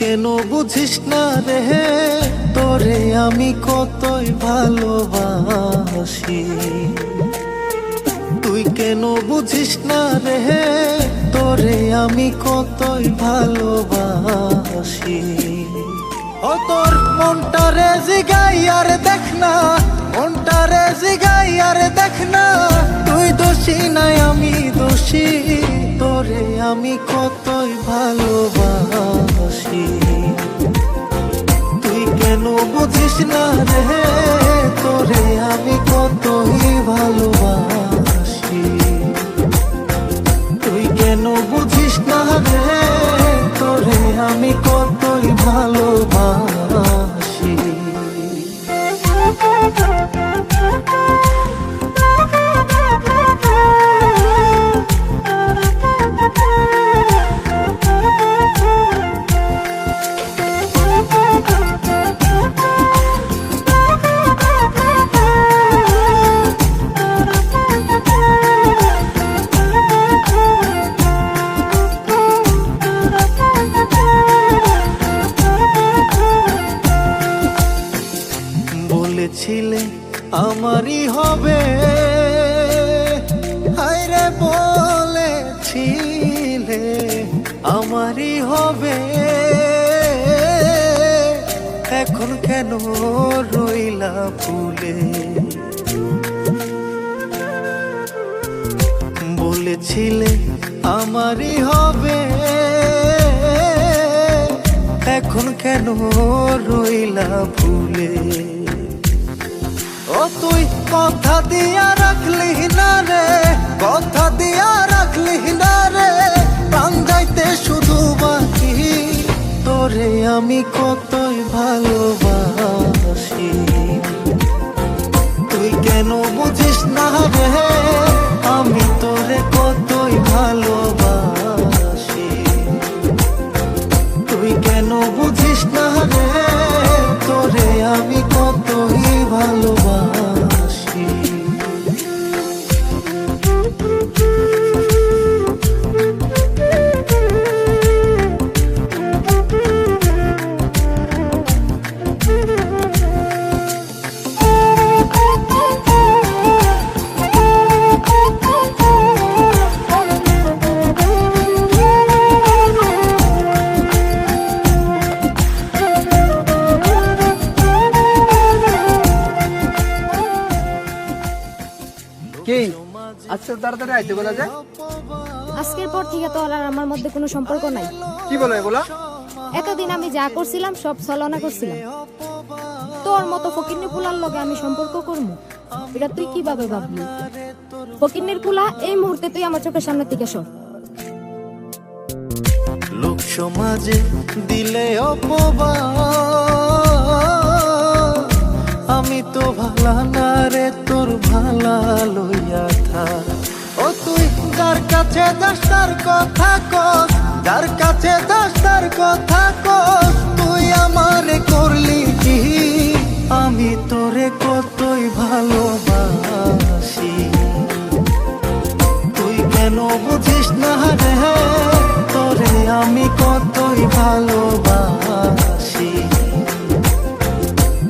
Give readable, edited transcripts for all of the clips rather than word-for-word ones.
কেন বুঝিস না রে, তোরে আমি কতই ভালোবাসি। তুই কেন বুঝিস না রে, তোরে আমি কতই ভালোবাসি। ও তোর মনটারে জিগাই আর দেখ না, মনটারে জিগাই আর দেখ না, তুই দোষী নাই আমি দোষী, তোরে আমি কতই ভালোবাসি। তুই কেন বুঝিস না রে, তোরে আমি কতই ভালোবাসি। তুই কেন বুঝিস না রে, তোরে আমি কতই ভালোবাসি। বলেছিলে আমারই হবে, হায়রে বলেছিলে আমারই হবে, এখন কেন রইলা ভুলে। বলেছিলে আমারই হবে, এখন কেন রইলা ভুলে। ও তুই কথা দিয়া রাখলি না রে, কথা দিয়া রাখলি না রে, প্রাণ যাইতে শুধু বাকি, তোরে আমি কতই ভালোবাসি। তুই কেন বুঝিস না রে, আমি তোরে কতই ভালোবাসি। তুই কেন বুঝিস না রে, তোরে আমি কতই ভালোবাসি। কি আজকে তাড়াতাড়ি আইতে বলা যায়? আজকের পর থেকে তো আর আমার মধ্যে কোনো সম্পর্ক নাই। কি বলো এগুলা? এতদিন আমি যা করছিলাম সব ছলনা করছিলাম। তোর মতো ফকিন্নির ফুলার লগে আমি সম্পর্ক করবো, এটা তুই কিভাবে ভাবলি? ফকিন্নির ফুলা, এই মুহূর্তে তুই আমার চোখের সামনে থেকে সর। লোক সমাজে দিলে অপবাদ, আমি তো ভালা না রে, তোর ভালা লইয়া থাক। ও তুই যার কাছে যাস তার কথা কস, যার কাছে যাস তার কথা কস, তুই আমারে করলি কি? আমি তোরে কতই ভালোবাসি। তুই কেন বুঝিস না রে, তোরে আমি কতই ভালোবাসি।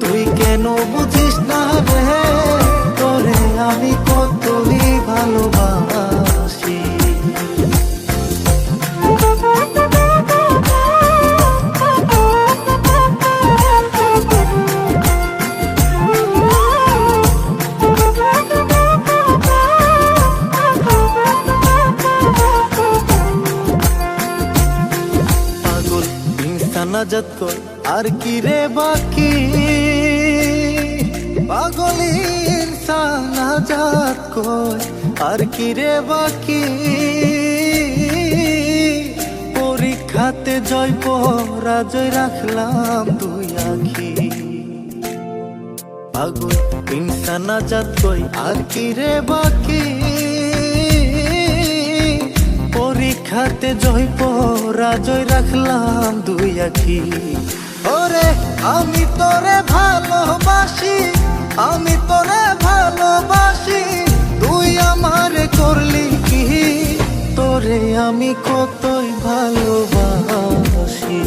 তুই কেন বুঝিস না রে, তোরে আমি কতই ভালোবাসি। পাগল ইনসান আজাদ কর আর কি রে বাকি, পাগল ইনসান আজাদ কর আর কি রে বাকি। পরীক্ষাতে জয় পরাজয় রাখলাম দুই আখি। পাগল ইনসান আজাদ কই আর কি রে বাকি, পরীক্ষাতে জয় পরাজয় রাখলাম দুই আখি। ওরে আমি তোরে ভালোবাসি, আমি তোরে ভালোবাসি, তুই আমারে করলি কি? তোরে আমি কতই ভালোবাসি।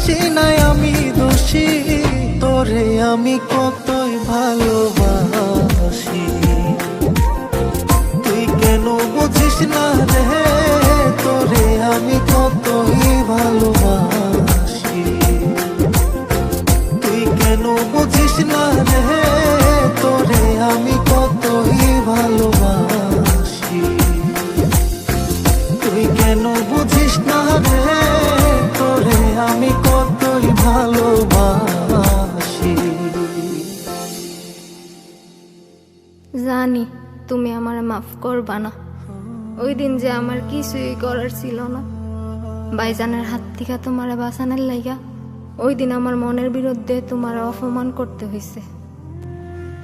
দোষী নাই আমি দোষী, তোরে আমি কতই ভালোবাসি। তুই কেন বুঝিস না রে, তোরে আমি কতই ভালোবাসি। তুই কেন বুঝিস না রে, তোরে আমি কতই ভালোবাসি। তুই কেন বুঝিস না রে, তোরে আমি কতই ভালোবাসি। জানি তুমি আমার মাফ করবা না। ওই দিন যে আমার কিছুই করার ছিল না, ভাইজানের হাত থেকে তোমার বাঁচানোর লাইগা ওই দিন আমার মনের বিরুদ্ধে তোমার অপমান করতে হয়েছে।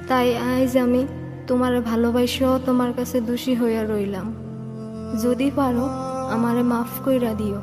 তাই আজ আমি তোমার ভালোবাসাও তোমার কাছে দোষী হইয়া রইলাম। যদি পারো আমারে মাফ কইরা দিও।